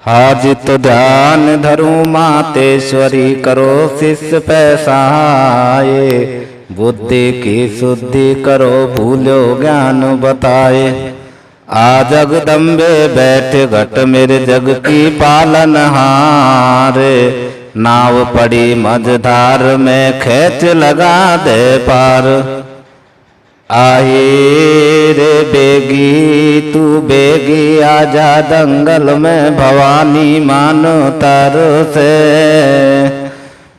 हाजित ध्यान धरूं मातेश्वरी करो शिष्य पैसाए। बुद्धि की शुद्धि करो भूलो ज्ञान बताए। आ जगदम्बे बैठ घट मेरे जग की पालनहार। नाव पड़ी मझधार में खेच लगा दे पार। आहे रे बेगी तू बेगी आजा दंगल में भवानी मानो तर से।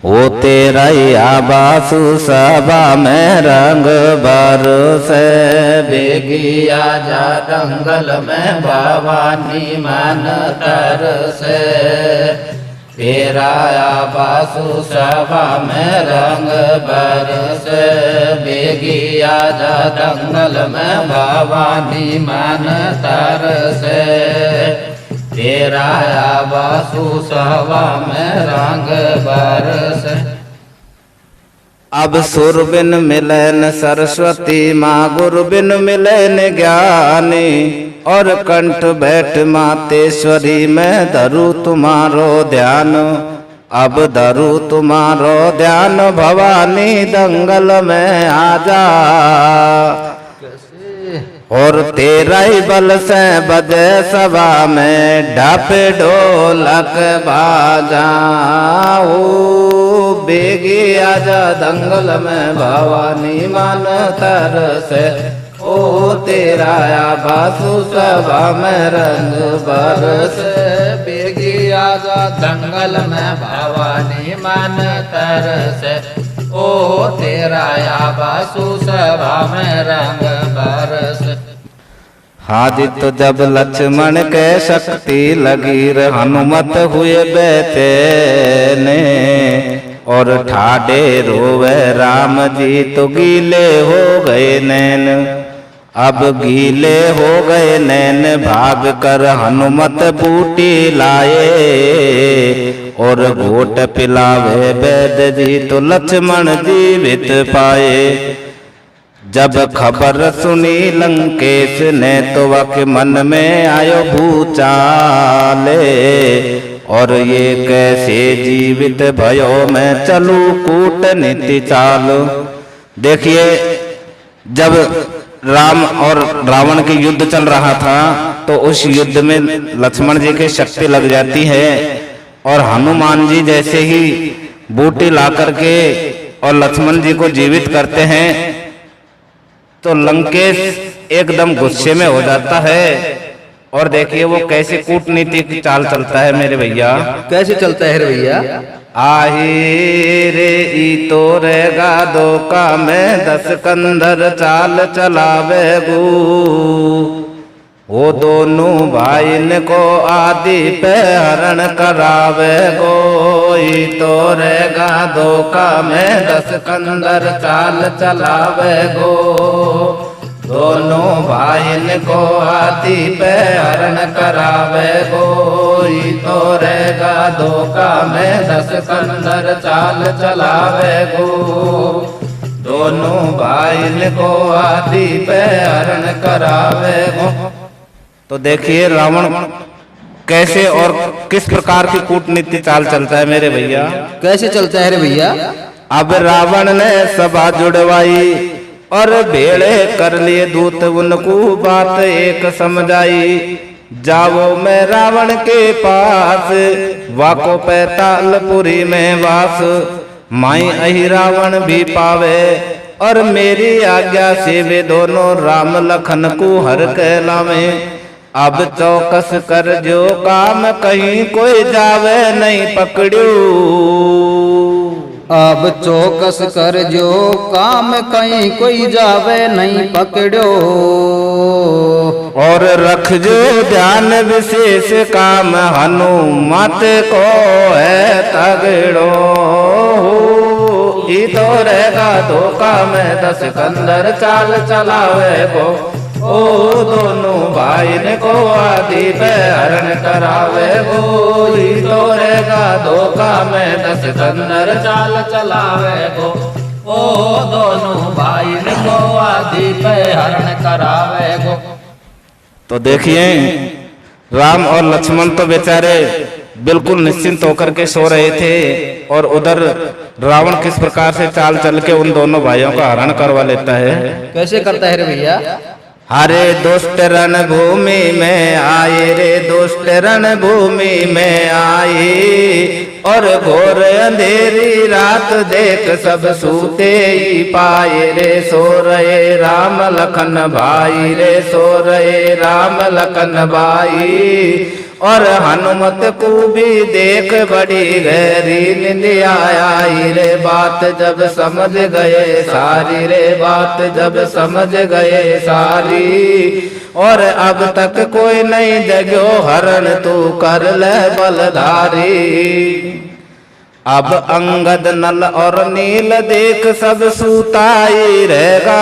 वो तेरा आबासु सभा में रंग बर से। बेगी आजा दंगल में भवानी मान तर से। तेरा आबासु सभा में रंग बरस। बेगी आजा दंगल में भवानी मान तरस। तेरा आबासु सभा में रंग बरस। अब सुर बिन मिले न सरस्वती माँ गुरु बिन मिले न ज्ञानी। और कंठ बैठ मातेश्वरी मैं धरू तुम्हारो ध्यान। अब धरू तुम्हारो ध्यान भवानी दंगल में आजा। और तेरा ही बल से बजे सभा में ढापे ढोलक बाजा। ओ बेगी आजा दंगल में भवानी मान तरसे। ओ तेरा आबासु सभा में रंग बरस। बेगी आजा दंगल में भवानी मान तरस। ओ तेरा आबासु सभा में रंग बरस। हाजित जब लक्ष्मण के शक्ति लगी रे हनुमत हुए बेचैने। और ठाडे रोवे राम जी तो गीले हो गए नैन। अब गीले हो गए नैन भाग कर हनुमत बूटी लाए। और घोट पिलावे वैद जी तो लक्ष्मण जीवित पाए। जब खबर सुनी लंकेश ने तो वक मन में आयो भूचाले। और ये कैसे जीवित भयो मैं चलूं कूटनीति चाल। देखिए जब राम और रावण के युद्ध चल रहा था तो उस युद्ध में लक्ष्मण जी की शक्ति लग जाती है। और हनुमान जी जैसे ही बूटी ला करके और लक्ष्मण जी को जीवित करते हैं तो लंकेश एकदम गुस्से में हो जाता है। और देखिए वो कैसे कूटनीति की चाल चलता है मेरे भैया। कैसे चलता है रे भैया? आही रे ई तो रेगा धोखा में 10 कंधर चाल चलावे गू। वो दोनों भाईन को आदि पे हरण करावे गो। ई तो रेगा धोखा में 10 कंधर चाल चलावे गो। दोनों भाईन को हाथी पे हरण करावे गो। ई तो रहेगा धोखा में 10 कंधर चाल चलावे गो। दोनों भाईन को हाथी पे हरण करावे गो। तो देखिए रावण कैसे और किस प्रकार की कूटनीति चाल चलता है मेरे भैया। कैसे चलता है रे भैया? अब रावण ने सभा जुड़वाई और भेड़े कर लिए दूत उनको बात एक समझाई। जाओ मैं रावण के पास वाको पैतालपुरी में वास। माई अहि रावण भी पावे और मेरी आज्ञा से वे दोनों राम लखन को हर कहलावे। अब चौकस कर जो काम कहीं कोई जावे नहीं पकड़ू। अब चौकस कर जो काम कहीं कोई जावे नहीं पकड़ो। और रख जो ध्यान विशेष काम हनुमत को है तगड़ो। ई तो रहेगा धोखा में 10 कंधर चाल चलावे गो। ओ दोनों भाईन को आदि पे हरण करावे गो। ई तो रहेगा धोखा में 10 कंधर चाल चलावे गो। ओ दोनों भाईन को आदि पे हरण करावे गो। तो देखिए राम और लक्ष्मण तो बेचारे बिल्कुल निश्चिंत होकर के सो रहे थे और उधर रावण किस प्रकार से चाल चल के उन दोनों भाइयों का हरण करवा लेता है। कैसे करता है रे भैया? हरे दुष्ट रण भूमि में आए रे दुष्ट रण भूमि में आए और घोर अंधेरी रात देख सब सूते ही पाए रे सो रहे राम लखन भाई रे सो रहे राम लखन भाई और हनुमत को भी देख बड़ी गहरी निंदिया आई रे बात जब समझ गए सारी रे बात जब समझ गए सारी और अब तक कोई नहीं जगो हरण तू कर ले बलधारी। अब अंगद नल और नील देख सब सूताई रहेगा।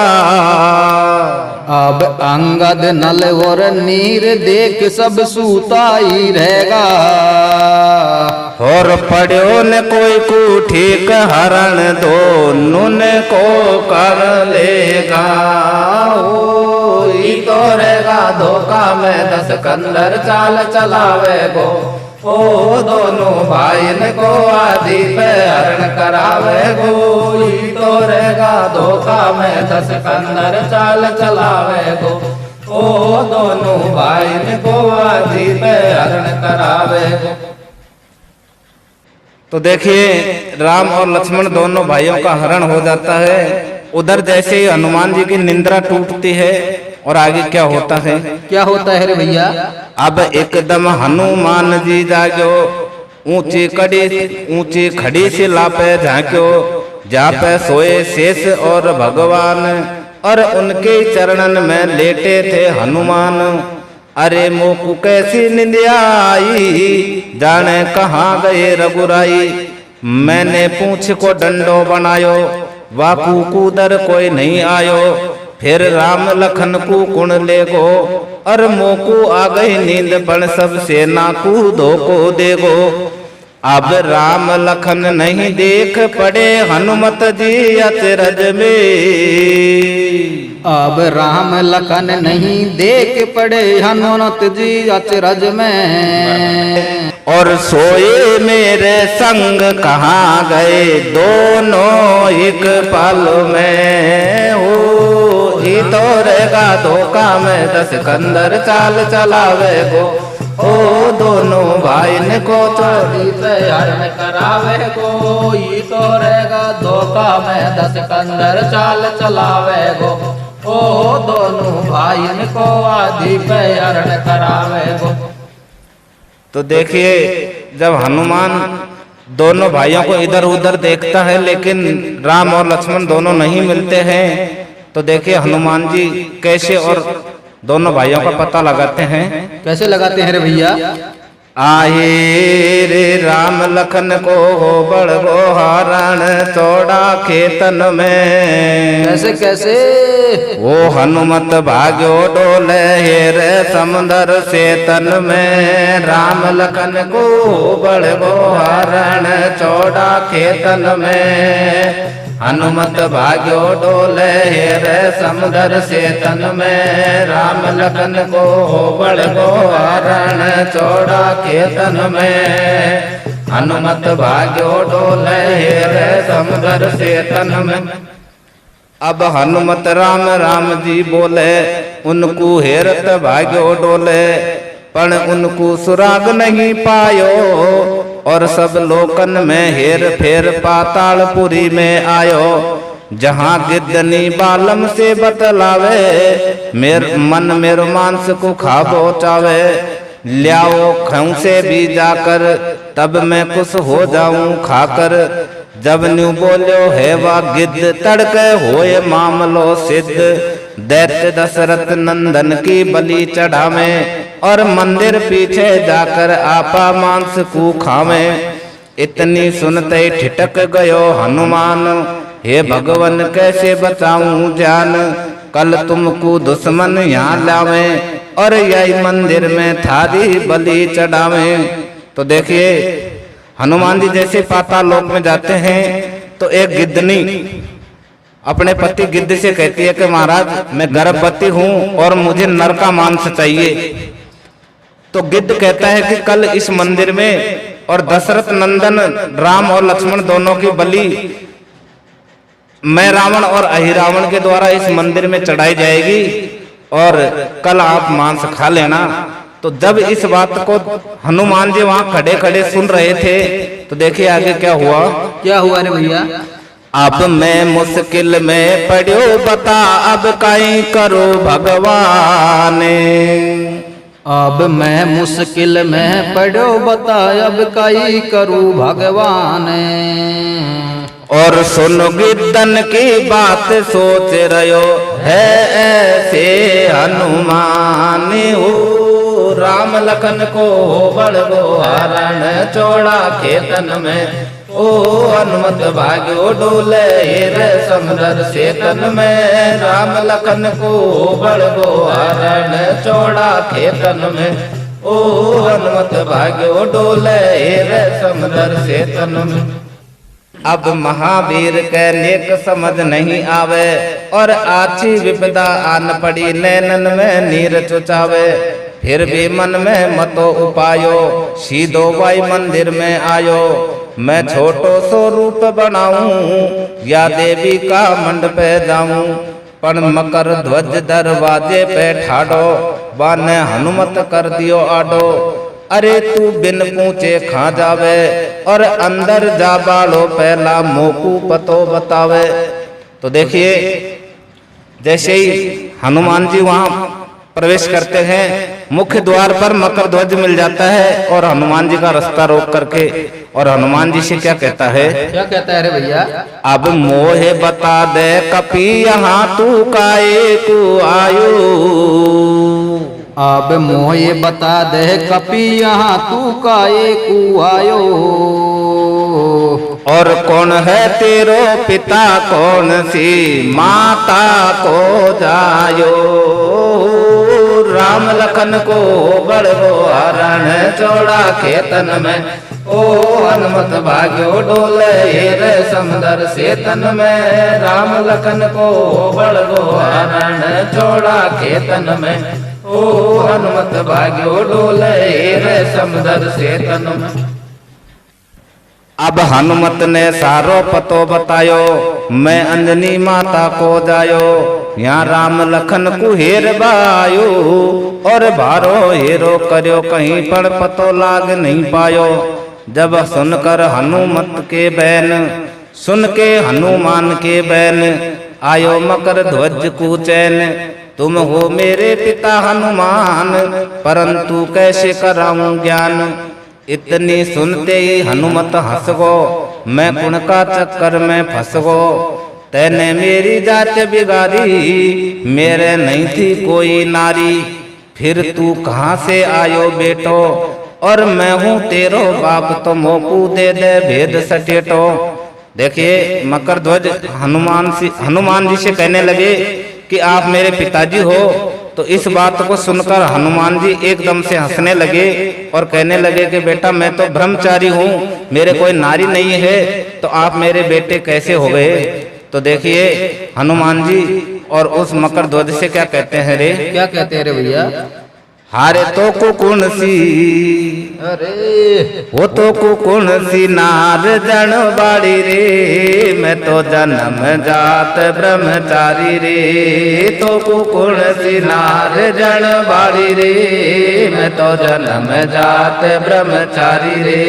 अब अंगद नल और नीर देख सब सूताई रहेगा। और पढ़ो न कोई को ठीक हरण दोनों को कर लेगा। ओ तो रहेगा धोखा में 10 कंदर चाल चलावे गो। ओ दोनों भाईन को आदि पे हरण करावे गो। तो रहेगा धोखा में 10 कंदर चाल चलावे गो। ओ दोनों भाईन को आदि पे हरण करावे गो। तो देखिए राम और लक्ष्मण दोनों भाइयों का हरण हो जाता है। उधर जैसे ही हनुमान जी की निंद्रा टूटती है और आगे क्या होता है? क्या होता है रे भैया? अब एकदम हनुमान जी जागो ऊंची खड़ी से लापे झांक्यो जापे सोए शेष और भगवान और उनके चरणन में लेटे थे हनुमान। अरे मोकू कैसी निंदिया आई जाने कहाँ गए रघुराई। मैंने पूछ को डंडो बनायो वाकू कूदर कोई नहीं आयो। फिर राम लखन को कुण ले गो और मोकू आ गई नींद पण सब सेना को धोको देगो। अब राम लखन नहीं देख पड़े हनुमत जी अचरज में। अब राम लखन नहीं देख पड़े हनुमत जी अचरज में। और सोए मेरे संग कहाँ गए दोनों एक पल में। हो ही तो रहेगा धोखा में 10 कंदर चाल चलावे गो। ओ दोनों भाईन को चोरी पे हरण करावे गो। ही तो रहेगा धोखा में 10 कंदर चाल चलावे गो। ओ दोनों भाईन को आदि पे हरण करावे गो। तो देखिए जब हनुमान दोनों भाइयों को इधर उधर देखता है लेकिन राम और लक्ष्मण दोनों नहीं मिलते हैं, तो देखिए हनुमान जी कैसे और दोनों भाइयों का पता लगाते हैं। कैसे लगाते हैं रे भैया? आए रे राम लखन को हो बड़ गो हरण चौड़ा खेतन में। कैसे कैसे? वो हनुमत भाग्यो डोले हेर समुंदर से तन में। राम लखन को बड़ गो हरण चौड़ा खेतन में। हनुमत भाग्यो डोले हेर समुंदर से तन में। राम लखन को बड़ गो हरण चौड़ा खेतन में। हनुमत भाग्यो डोले हेर समुंदर से तन में। अब हनुमत राम राम जी बोले उनको हेरत भाग्यो डोले पण उनको सुराग नहीं पायो। और सब लोकन में हेर फेर पातालपुरी में आयो। जहाँ गिद्धनी बालम से बतलावे मन मेरो मांस को खाबो चावे। लियाओ खाऊं से भी जाकर तब मैं कुछ हो जाऊं खाकर। जब न्यू बोलो है वा गिद्ध तड़के होए मामलो सिद्ध। दैत्य दशरथ नंदन की बलि चढ़ावे और मंदिर पीछे जाकर आपा मांस को खावे। इतनी सुनते ठिठक गयो हनुमान हे भगवान कैसे बचाऊं जान। कल तुमको दुश्मन यहाँ लावे और यही मंदिर में थारी बलि चढ़ावे। तो देखिए हनुमान जी जैसे पाताल लोक में जाते हैं तो एक गिद्धनी अपने पति गिद्ध से कहती है कि महाराज मैं गर्भवती हूँ और मुझे नर का मांस चाहिए। तो गिद्ध कहता है कि कल इस मंदिर में और दशरथ नंदन राम और लक्ष्मण दोनों की बलि मैं रावण और अहिरावण के द्वारा इस मंदिर में चढ़ाई जाएगी और कल आप मांस खा लेना। तो जब इस बात को हनुमान जी वहां खड़े खड़े सुन रहे थे तो देखिए आगे क्या हुआ। क्या हुआ रे भैया? अब मैं मुश्किल में पड़ो बता अब काई करो भगवान। अब मैं मुश्किल में पड़ो बता अब काई करूं भगवान। और सुन गिद्धन की बात सोच रहो है ऐसे हनुमान। हो राम लखन को बड़गो हरण चौड़ा खेतन में। ओ हनुमत भाग्यो डोले रे समदर सेतन में। राम लखन को बड़गो हरण चौड़ा खेतन में। ओ हनुमत भाग्यो डोले रे समदर सेतन में। अब महावीर के नेक समझ नहीं आवे और आची विपदा आन पड़ी नैनन में नीर चुचावे। फिर भी मन में मतो उपायो सीधो वाई मंदिर में आयो। मैं छोटो सो रूप बनाऊं या देवी का मंडप पे जाऊं। पण मकर ध्वज दरवाजे पे ठाडो बाने हनुमत कर दियो आडो। अरे तू बिन पूछे खा जावे और अंदर जा बालो पहला मोकू पतो बतावे। तो देखिए जैसे ही हनुमान जी वहां प्रवेश करते हैं मुख्य द्वार पर मकर ध्वज मिल जाता है और हनुमान जी का रास्ता रोक करके और हनुमान जी से क्या कहता है? क्या कहता है रे भैया? अब मोहे बता दे कपी यहाँ तू काए को आयो। अब मोहे बता दे कपी यहाँ तू काए को आयो। और कौन है तेरो पिता कौन सी माता को जायो। राम लखन को बड़गो हरण चौड़ा खेतन में। ओ हनुमत भाग्यो डोले रे समदर सेतन में। राम लखन को बड़गो हरण चौड़ा खेतन में। ओ हनुमत भाग्यो डोले रे समदर सेतन में। अब हनुमत ने सारो पतो बतायो मैं अंजनी माता को जायो। यहाँ राम लखन को हेर बायो और भारो हेरो करो कहीं पर पतो लाग नहीं पायो। जब सुनकर हनुमत के बैन सुन के हनुमान के बैन आयो मकर ध्वज को चैन। तुम हो मेरे पिता हनुमान परंतु कैसे कराऊं ज्ञान। इतनी सुनते ही हनुमत हंस गो मैं कुण का चक्कर में फंस गो। तैने मेरी जात बिगाड़ी मेरे नहीं थी कोई नारी। फिर तू कहाँ से आयो बेटो और मैं हूँ तेरो बाप तो मोकू दे दे भेद सटेटो। देखिए मकर ध्वज हनुमान जी से कहने लगे कि आप मेरे पिताजी हो। तो इस बात को सुनकर हनुमान जी एकदम से हंसने लगे और कहने लगे कि बेटा मैं तो ब्रह्मचारी हूँ मेरे कोई नारी नहीं है तो आप मेरे बेटे कैसे हो गए। तो देखिए हनुमान जी और उस मकर ध्वज से क्या कहते हैं रे? क्या कहते हैं रे भैया? हारे तो को कौन सी अरे वो तो को कौन सी नार जन बाड़ी रे। मैं तो जन्म जात ब्रह्मचारी रे। तो को कौन सी नार जन बाड़ी रे। मैं तो जन्म जात ब्रह्मचारी रे।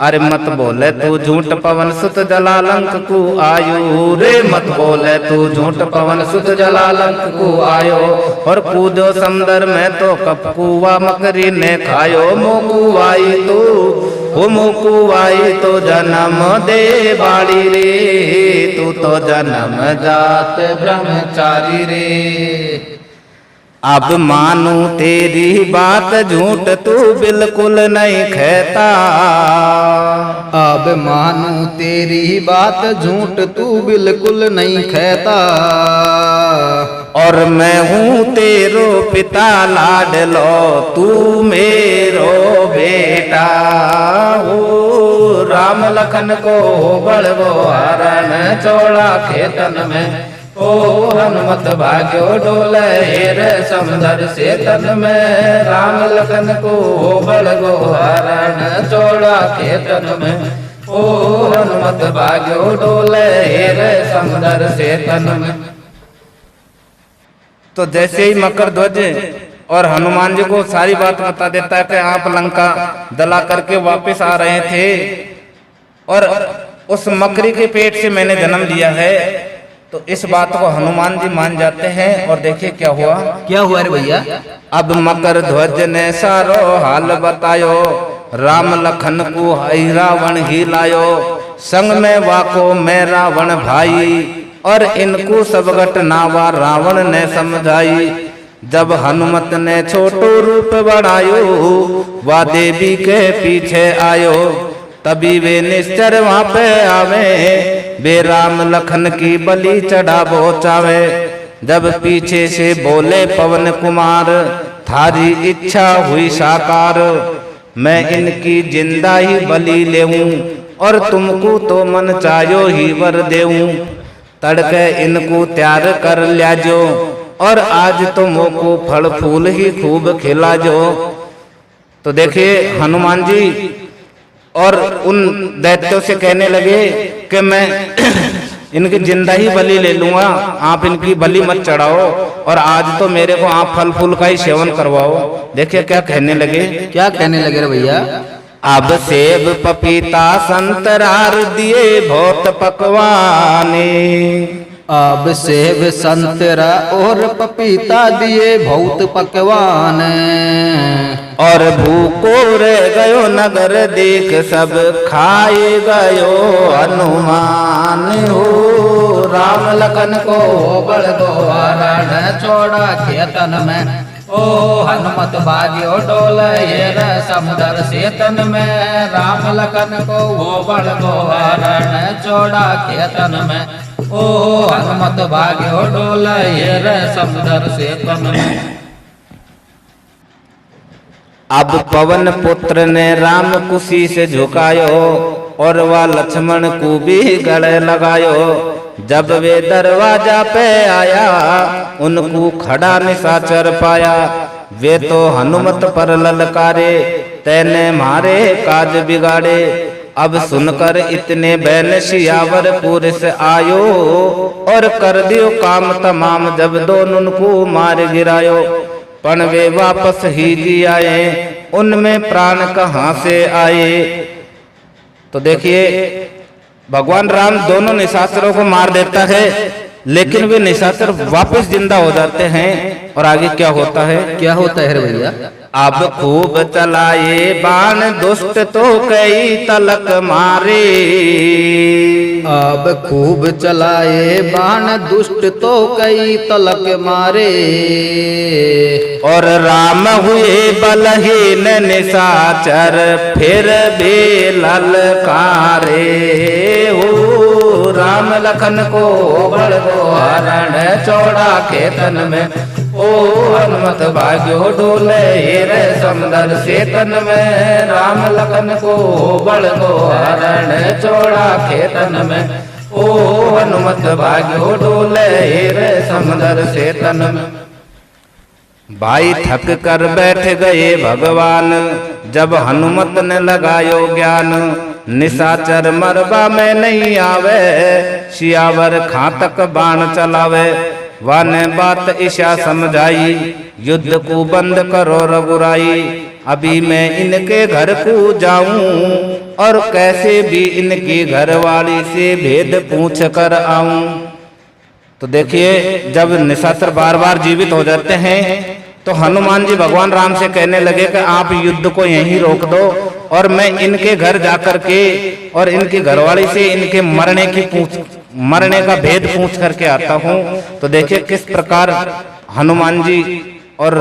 अरे मत बोले तू झूठ पवन सुत जलालंक को आयु रे। मत बोले तू झूठ पवन सुत जलालंक को आयो। और कूदो समंदर में तो कपकुआ मकरी ने खायो। मोकू आई तो वो मोकू आई तो जन्म दे बाड़ी रे। तू तो जन्म जात ब्रह्मचारी रे। अब मानू तेरी बात झूठ तू बिल्कुल नहीं कहता। अब मानू तेरी बात झूठ तू बिल्कुल नहीं कहता। और मैं हूँ तेरो पिता लाडलो तू मेरो बेटा। ओ राम लखन को बड़गो हरण चौड़ा खेतन में। ओ हनुमत भाग्यो डोले हेर समदर से तन में राम लखन को बल गो हरण चौड़ा खेतन में ओ हनुमत भाग्यो डोले हेर समदर से तन में। तो जैसे ही मकर ध्वज और हनुमान जी को सारी बात बता देता है कि आप लंका दला करके वापस आ रहे थे और उस मकरी के पेट से मैंने जन्म लिया है, तो इस बात को हनुमान जी मान जाते हैं। और देखिए क्या हुआ। क्या हुआ रे भैया? अब मकर ध्वज ने सारो हाल बतायो, राम लखन को हई रावण ही लायो, संग में वाको मैं रावण भाई, और इनको सब घटनावा रावण ने समझाई। जब हनुमत ने छोटो रूप बढ़ायो, वा देवी के पीछे आयो, तभी वे निश्चर वहां पे आवे, वे राम लखन की बलि चढ़ावो चावे। जब पीछे से बोले पवन कुमार, थारी इच्छा हुई साकार, मैं इनकी जिंदा ही बलि लेऊं, और तुमको तो मन चाहो ही वर देऊं। तड़के इनको तैयार कर ल्याजो, और आज तो मोको फल फूल ही खूब खिलाजो। तो देखिए हनुमान जी और उन दैत्यों से कहने लगे कि मैं इनकी जिंदा ही बलि ले लूंगा, आप इनकी बलि मत चढ़ाओ, और आज तो मेरे को आप फल फूल का ही सेवन करवाओ। देखिए क्या कहने लगे। क्या कहने लगे रे भैया? अब सेब पपीता संतरार दिए बहुत पकवाने, अब सेब संतरा और पपीता दिए बहुत पकवान, और भूखो रह गयो नगर देख सब खाए गयो हनुमान हो। राम लखन को बल गो हरण चौड़ा खेतन में ओ हनुमत भाग्यो डोले हेर समुदर से तन में राम लखन को बल गो हरण चौड़ा खेतन में ओ हनुमत भाग्यो डोले हेर समुदर से तन में। अब पवन पुत्र ने राम कुशी से झुकायो, और वह लक्ष्मण को भी गले लगायो। जब वे दरवाजा पे आया, उनको खड़ा निशाचर पाया, वे तो हनुमत पर ललकारे, तैने मारे काज बिगाड़े। अब सुनकर इतने बैन सियावर पुरुष आयो, और कर दियो काम तमाम, जब दोनों को मार गिरायो। पण वे वापस ही जी आए, उनमें प्राण कहाँ से आए। तो देखिए भगवान राम दोनों निशाचरों को मार देता है, लेकिन वे निशाचर वापस जिंदा हो जाते हैं। और आगे क्या होता है। क्या होता है रे भैया? अब खूब चलाए बाण दुष्ट तो कई तलक मारे, अब खूब चलाए बाण दुष्ट तो कई तलक मारे, और राम हुए बलहीन निशाचर फिर भी ललकारे हो। राम लखन को बल गो हरण चौड़ा खेतन में ओ हनुमत भाग्यो डोले हेर समुदर से तन में राम लखन को बल गो हरण चौड़ा खेतन में ओ हनुमत भाग्यो डोले हेर समुदर से तन में। भाई थक कर बैठ गए भगवान, जब हनुमत ने लगायो ज्ञान। निशाचर मरबा में नहीं आवे, सियावर खातक बाण चलावे। वाने बात ईशा समझाई, युद्ध को बंद करो रघुराई। अभी मैं इनके घर को जाऊं, और कैसे भी इनकी घरवाली से भेद पूछ कर आऊं। तो देखिए जब निशाचर बार बार जीवित हो जाते हैं, तो हनुमान जी भगवान राम से कहने लगे कि आप युद्ध को यहीं रोक दो, और मैं इनके घर जाकर के और इनकी घरवाली से इनके मरने का भेद पूछ करके आता हूँ। तो देखिए किस प्रकार हनुमान जी और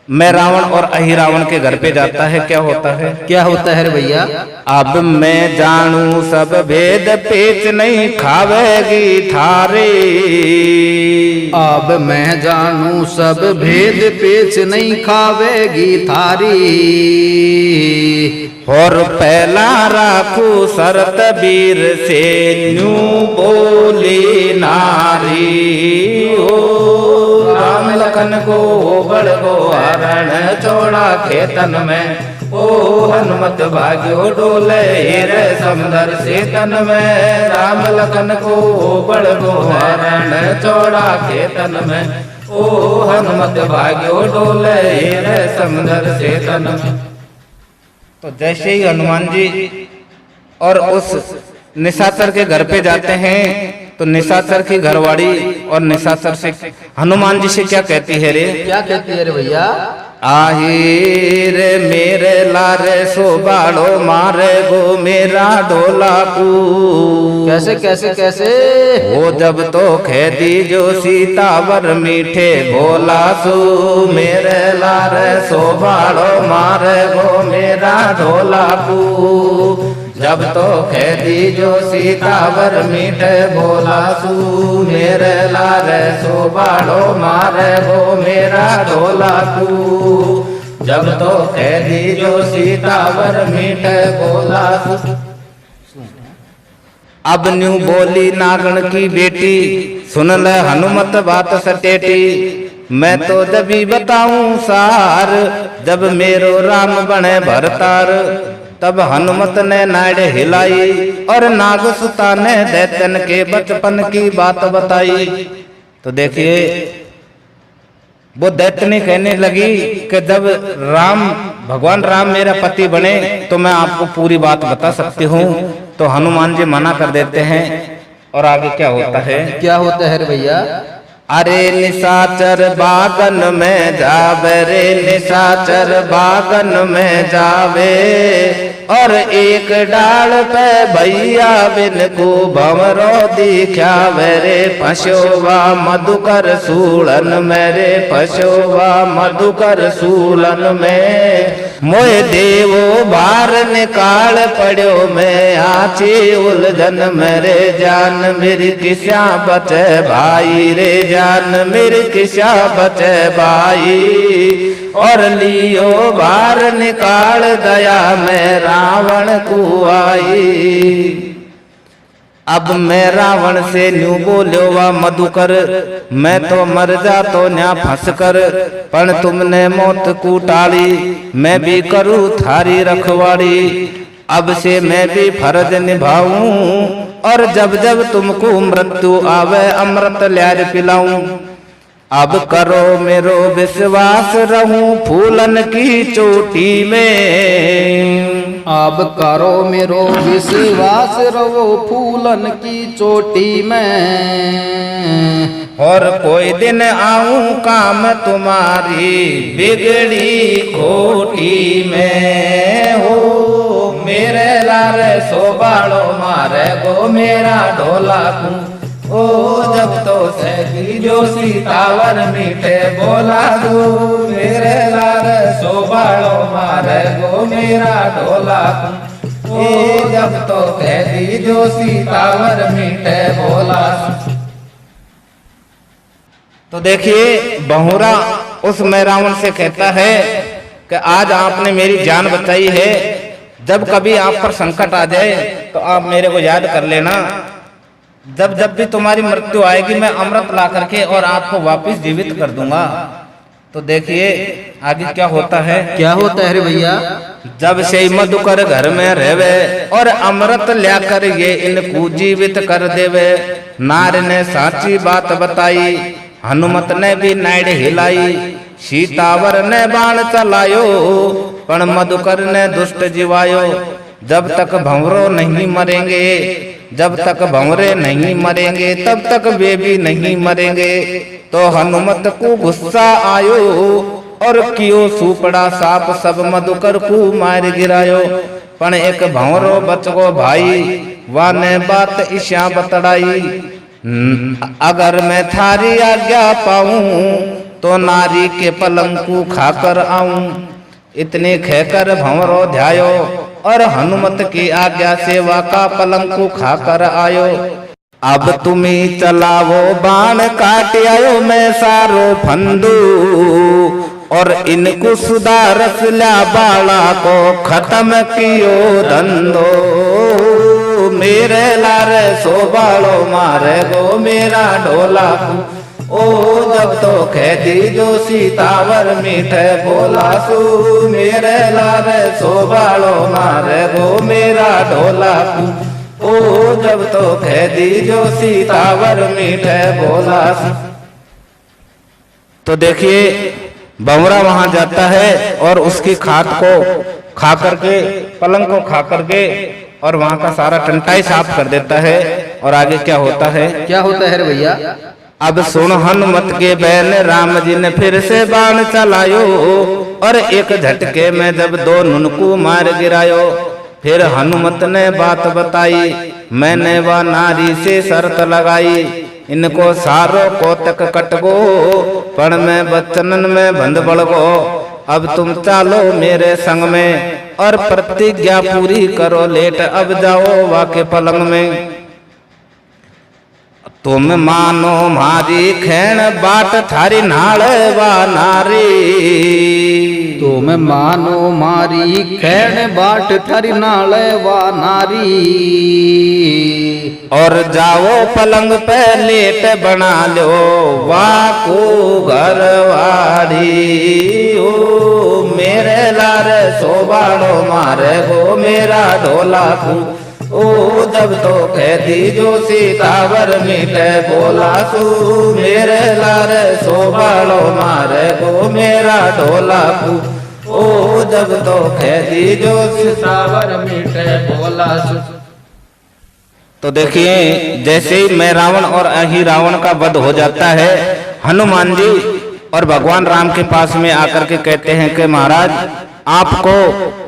मैं रावण और अहिरावण के घर पे जाता है, क्या होता है? क्या होता है रे भैया? अब मैं जानू सब भेद, पेच नहीं खावेगी थारे। अब मैं जानू सब भेद, पेच नहीं खावेगी थारी। और पहला राखू शरत वीर से न्यू बोली नारी। ओ राम लखन को बड़ को हरण चौड़ा खेतन में। ओ हनुमत भाग्यो डोले हीरे समुंदर से तन में। राम लखन को बड़ को हरण चौड़ा खेतन में। ओ हनुमत भाग्यो डोले हीरे समुंदर से तन में। तो जैसे ही हनुमान जी और उस निशाचर के घर पे जाते हैं तो निशाचर की घरवाड़ी और निशाचर से हनुमान जी से क्या कहती है रे? क्या कहती है रे भैया? आहिर मेरे लारे सोबाड़ो मारे गो मेरा ढोला कू। कैसे कैसे कैसे? वो जब तो खेती जो सीतावर मीठे भोला सू। मेरे लारे सोबाड़ो मारे गो मेरा ढोला कू। जब तो खेती जो सीतावर मीठे भोला सू। मेरे लारे सोबाड़ो मारे गो मेरा ढोला कू। जब तो खेती जो सीतावर मीठे भोला सू। अब न्यू बोली नागण की बेटी, सुन ले हनुमत बात सटेटी। मैं तो जब भी बताऊं सार, जब मेरो राम बने भरतार। तब हनुमत ने नाड़ हिलाई और नागसुता ने दैत्यन के बचपन की बात बताई। तो देखिए वो दैत्यनी कहने लगी कि जब भगवान राम मेरा पति बने तो मैं आपको पूरी बात बता सकती हूँ। तो हनुमान जी मना कर देते हैं। और आगे क्या होता है? क्या होता है रे भैया? अरे निशाचर बागन में जावे रे, निशाचर बागन में जावे। और एक डाल पे भैया बिन को भंवरो दिखावे रे। फंसोवा मधुकर सूलन मेरे, फंसोवा मधुकर सूलन में। मोए देवो बार निकाल पड़ो मैं आची उलझन मेरे। जान मेरी किसा बचे भाई रे, जान मेरी किसा बचे भाई। और लियो बार निकाल दया में रावण को आई। अब मैं रावण से न्यू बोलो वा मधुकर, मैं तो मर जा तो न्या फंस कर। पण तुमने मौत को टाली, मैं भी करूँ थारी रखवाड़ी। अब से मैं भी फर्ज निभाऊं, और जब जब तुमको मृत्यु आवे अमृत ल्यार पिलाऊं। अब करो मेरो विश्वास, रहूं फूलन की चोटी में। अब करो मेरो विश्वास, रहो फूलन की चोटी में। और कोई दिन आऊं काम तुम्हारी बिगड़ी खोटी में। हो मेरे लारे सोबाड़ो मारे गो मेरा ढोला कू। ओ जब तो सैकी जो सीतावर मीठे बोला दू। मेरे लार सोबाड़ो मारे गो मेरा ढोला कू। ओ जब तो सैकी जो सीतावर मीठे बोला। तो देखिए बहुरा उस रावण से कहता है कि आज आपने मेरी जान बचाई है। जब कभी आप पर संकट आ जाए तो आप मेरे को याद कर लेना। जब जब भी तुम्हारी मृत्यु आएगी मैं अमृत ला करके और आपको वापस जीवित कर दूंगा। तो देखिए आगे क्या होता है? क्या होता है रे भैया? जब से मधुकर घर में रहवे और अमृत ल्या कर ये इनको जीवित कर देवे। नार ने साची बात बताई, हनुमत ने भी नाड़ हिलाई। सीतावर ने बाण चलायो, पण मधुकर ने दुष्ट जीवायो। जब तक भंवरो नहीं मरेंगे, जब तक भंवरे नहीं मरेंगे, तब तक वे भी नहीं मरेंगे। तो हनुमत को गुस्सा आयो और कियो सुपड़ा साप सब मधुकर को मार गिरायो। पण एक भंवरो बच गो भाई, वाने बात ईशा बतड़ाई। अगर मैं थारी आज्ञा पाऊं तो नारी के पलंग को खाकर आऊं। इतने कहकर भंवरो ध्यायो और हनुमत की आज्ञा सेवा का पलंग को खाकर आयो। अब तुम्हें चलावो बाण काट आयो मैं सारो फंदू और इनको सुधारस ल्या बाला को खत्म कियो धंधो। मेरे लारे सो बालो मारे गो मेरा ढोला ओ जब तो खेती जो सीतावर मीठे बोला सू। मेरे लारे सो बालो मारे गो मेरा ढोला ओ जब तो खेती जो सीतावर मीठे बोला सू। तो देखिए भंवरा वहां जाता है और उसकी खाद को खा करके पलंग को खा करके और वहां का सारा टंटाई साफ कर देता है। और आगे क्या होता है? क्या होता है रे भैया? अब सुन हनुमत के बैन राम जी ने फिर से बाण चलायो और एक झटके में जब दो नुनको मार गिरायो। फिर हनुमत ने बात बताई मैंने वह नारी से शर्त लगाई। इनको सारो कोतक कटगो पण में बचनन में बंद बड़गो। अब तुम चालो मेरे संग में और प्रतिज्ञा पूरी करो लेट अब जाओ वाके पलंग में। तुम मानो मारी खैण बाट थारी नाल वा नारी। तुम मानो मारी खैण बाट थारी नाल वा नारी। और जाओ पलंग पे लेट बना लो वाको घरवाड़ी। ओ मेरे लारे सोबाड़ो मारे गो मेरा ढोला ओ जब तो कहती जो सीतावर मीठे बोला सू। मेरे लारे सोबाड़ो मारे गो मेरा ढोला ओ जब तो कहती जो सीतावर मीठे बोला सू। तो देखिए जैसे ही मैं रावण और अही रावण का वध हो जाता है, हनुमान जी और भगवान राम के पास में आकर के कहते हैं कि महाराज आपको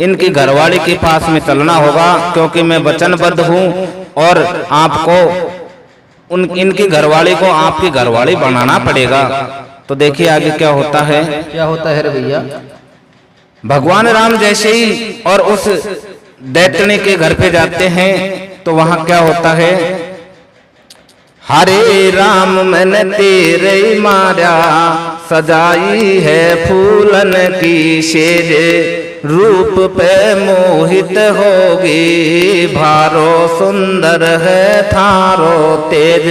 इनकी घरवाली के पास में चलना होगा क्योंकि मैं वचनबद्ध हूँ और आपको इनकी घरवाली को आपकी घरवाली बनाना पड़ेगा। तो देखिए आगे क्या होता है? क्या होता है रे भैया? भगवान राम जैसे ही और उस दैत्यनी के घर पे जाते हैं तो वहां क्या होता है? हरे राम मैंने तेरे मारा सजाई है फूलन की शेज। रूप पे मोहित होगी भारो सुंदर है थारो तेज।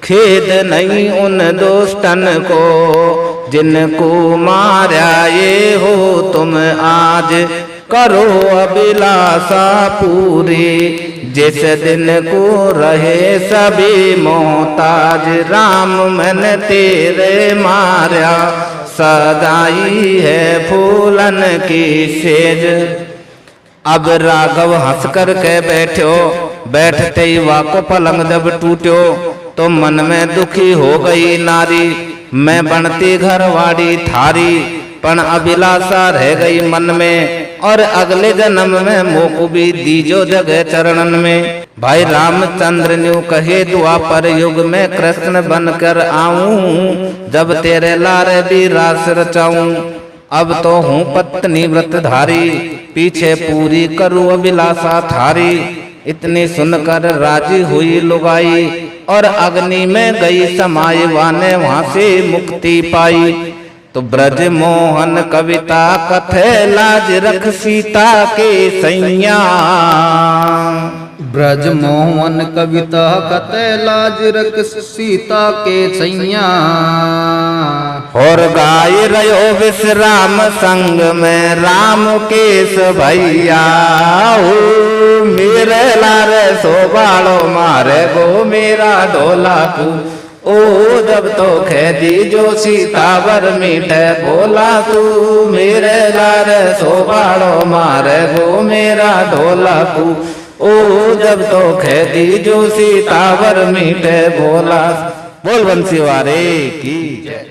खेद नहीं उन दुष्टन को जिनको मारा ये हो तुम आज। करो अभिलाषा पूरी जिस दिन को रहे सभी मोहताज। राम मैंने तेरे मारा सजाई है फूलन की सेज। अब राघव हंस कर के बैठो बैठते ही वाको पलंग जब टूटो तो मन में दुखी हो गई नारी। मैं बनती घरवाड़ी थारी पण अभिलाषा रह गई मन में और अगले जन्म में मोको भी दीजो जगह चरणन में। भाई रामचंद्र न्यू कहे द्वापर युग में कृष्ण बनकर आऊं जब तेरे लारे भी रास रचाऊं। अब तो हूँ पत्नी व्रतधारी पीछे पूरी करूँ अभिलाषा थारी। इतनी सुनकर राजी हुई लुगाई और अग्नि में गई समाई वाने वहां से मुक्ति पाई। तो ब्रज मोहन कविता कथे लाज रख सीता के सैया। ब्रज मोहन कविता कथे लाज रख सीता के सैया। और गाय रयो विश्राम संग में राम केश भैया। मेरे लारे सोबाड़ो मारे गो मेरा ढोला ओ जब तो खेदी जो सीतावर मीठे बोला तू। मेरे लारे सोबाड़ो मारे गो मेरा ढोला ओ जब तो खेदी जो सीतावर मीठे बोला। बोल बंसी वारे की जय।